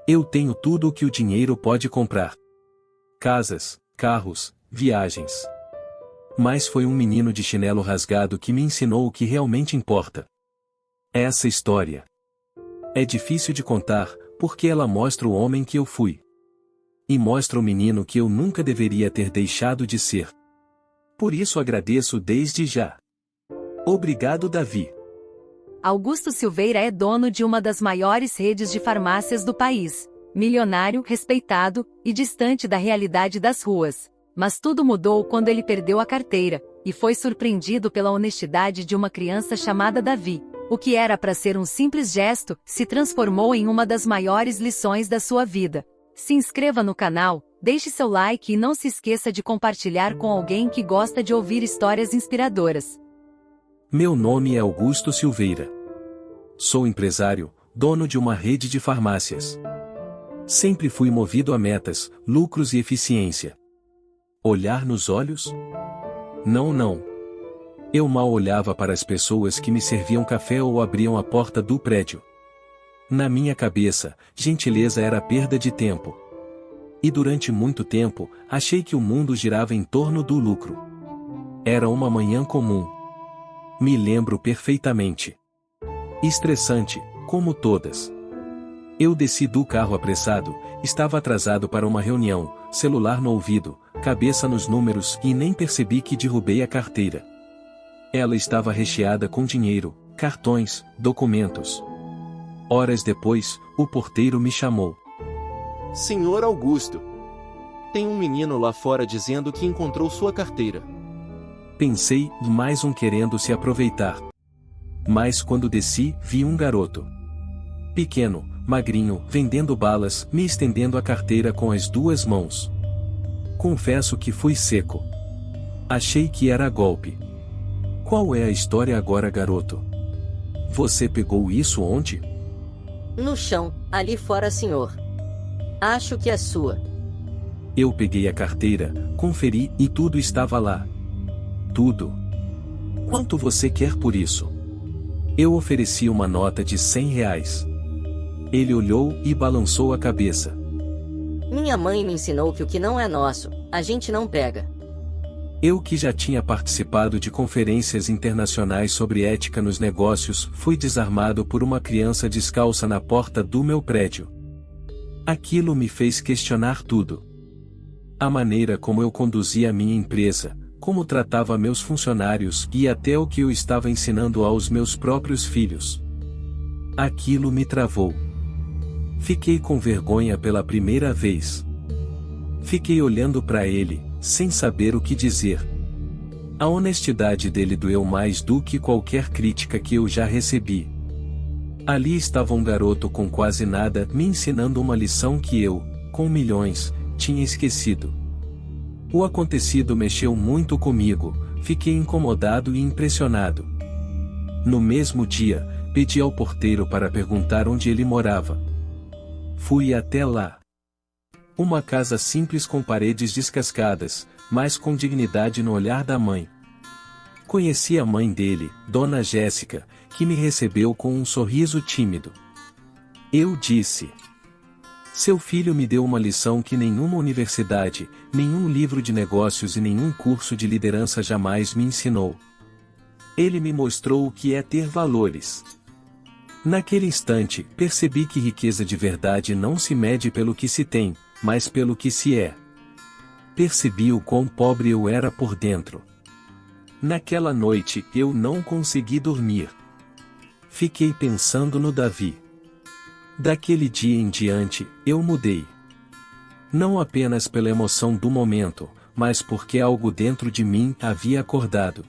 Eu tenho tudo o que o dinheiro pode comprar. Casas, carros, viagens. Mas foi um menino de chinelo rasgado que me ensinou o que realmente importa. Essa história é difícil de contar, porque ela mostra o homem que eu fui. E mostra o menino que eu nunca deveria ter deixado de ser. Por isso agradeço desde já. Obrigado, Davi. Augusto Silveira é dono de uma das maiores redes de farmácias do país. Milionário, respeitado e distante da realidade das ruas. Mas tudo mudou quando ele perdeu a carteira e foi surpreendido pela honestidade de uma criança chamada Davi. O que era para ser um simples gesto, se transformou em uma das maiores lições da sua vida. Se inscreva no canal, deixe seu like e não se esqueça de compartilhar com alguém que gosta de ouvir histórias inspiradoras. Meu nome é Augusto Silveira. Sou empresário, dono de uma rede de farmácias. Sempre fui movido a metas, lucros e eficiência. Olhar nos olhos? Não. Eu mal olhava para as pessoas que me serviam café ou abriam a porta do prédio. Na minha cabeça, gentileza era perda de tempo. E durante muito tempo, achei que o mundo girava em torno do lucro. Era uma manhã comum. Me lembro perfeitamente. Estressante, como todas. Eu desci do carro apressado, estava atrasado para uma reunião, celular no ouvido, cabeça nos números e nem percebi que derrubei a carteira. Ela estava recheada com dinheiro, cartões, documentos. Horas depois, o porteiro me chamou. Senhor Augusto. Tem um menino lá fora dizendo que encontrou sua carteira. Pensei, mais um querendo se aproveitar. Mas quando desci, vi um garoto. Pequeno, magrinho, vendendo balas, me estendendo a carteira com as duas mãos. Confesso que fui seco. Achei que era golpe. Qual é a história agora, garoto? Você pegou isso onde? No chão, ali fora, senhor. Acho que é sua. Eu peguei a carteira, conferi e tudo estava lá. Tudo. Quanto você quer por isso? Eu ofereci uma nota de R$ 100. Ele olhou e balançou a cabeça. Minha mãe me ensinou que o que não é nosso, a gente não pega. Eu que já tinha participado de conferências internacionais sobre ética nos negócios, fui desarmado por uma criança descalça na porta do meu prédio. Aquilo me fez questionar tudo. A maneira como eu conduzia a minha empresa, como tratava meus funcionários e até o que eu estava ensinando aos meus próprios filhos. Aquilo me travou. Fiquei com vergonha pela primeira vez. Fiquei olhando para ele, sem saber o que dizer. A honestidade dele doeu mais do que qualquer crítica que eu já recebi. Ali estava um garoto com quase nada me ensinando uma lição que eu, com milhões, tinha esquecido. O acontecido mexeu muito comigo, fiquei incomodado e impressionado. No mesmo dia, pedi ao porteiro para perguntar onde ele morava. Fui até lá. Uma casa simples com paredes descascadas, mas com dignidade no olhar da mãe. Conheci a mãe dele, Dona Jéssica, que me recebeu com um sorriso tímido. Eu disse: seu filho me deu uma lição que nenhuma universidade, nenhum livro de negócios e nenhum curso de liderança jamais me ensinou. Ele me mostrou o que é ter valores. Naquele instante, percebi que riqueza de verdade não se mede pelo que se tem, mas pelo que se é. Percebi o quão pobre eu era por dentro. Naquela noite, eu não consegui dormir. Fiquei pensando no Davi. Daquele dia em diante, eu mudei. Não apenas pela emoção do momento, mas porque algo dentro de mim havia acordado.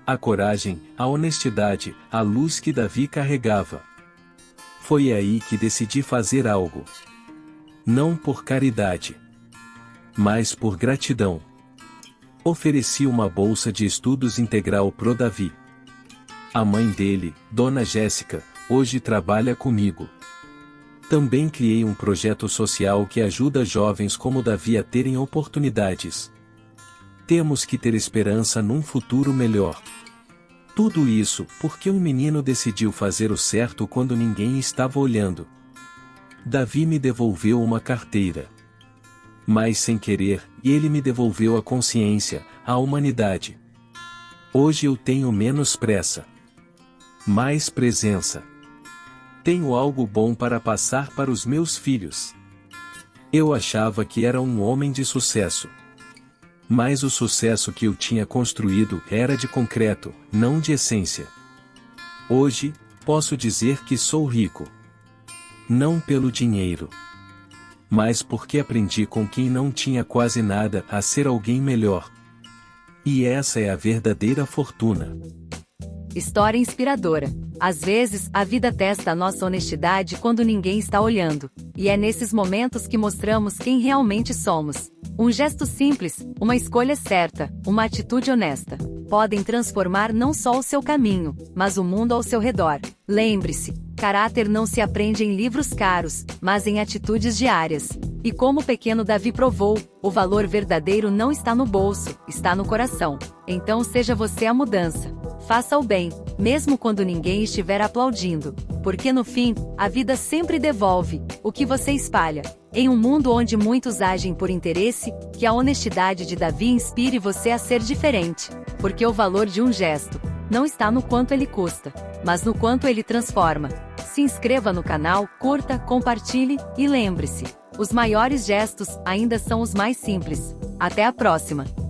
A coragem, a honestidade, a luz que Davi carregava. Foi aí que decidi fazer algo. Não por caridade, mas por gratidão. Ofereci uma bolsa de estudos integral pro Davi. A mãe dele, Dona Jéssica, hoje trabalha comigo. Também criei um projeto social que ajuda jovens como Davi a terem oportunidades. Temos que ter esperança num futuro melhor. Tudo isso porque um menino decidiu fazer o certo quando ninguém estava olhando. Davi me devolveu uma carteira. Mas sem querer, ele me devolveu a consciência, a humanidade. Hoje eu tenho menos pressa. Mais presença. Tenho algo bom para passar para os meus filhos. Eu achava que era um homem de sucesso. Mas o sucesso que eu tinha construído era de concreto, não de essência. Hoje, posso dizer que sou rico. Não pelo dinheiro, mas porque aprendi com quem não tinha quase nada a ser alguém melhor. E essa é a verdadeira fortuna. História inspiradora. Às vezes, a vida testa a nossa honestidade quando ninguém está olhando. E é nesses momentos que mostramos quem realmente somos. Um gesto simples, uma escolha certa, uma atitude honesta, podem transformar não só o seu caminho, mas o mundo ao seu redor. Lembre-se, caráter não se aprende em livros caros, mas em atitudes diárias. E como o pequeno Davi provou, o valor verdadeiro não está no bolso, está no coração. Então seja você a mudança. Faça o bem, mesmo quando ninguém estiver aplaudindo, porque no fim, a vida sempre devolve o que você espalha. Em um mundo onde muitos agem por interesse, que a honestidade de Davi inspire você a ser diferente, porque o valor de um gesto não está no quanto ele custa, mas no quanto ele transforma. Se inscreva no canal, curta, compartilhe e lembre-se, os maiores gestos ainda são os mais simples. Até a próxima!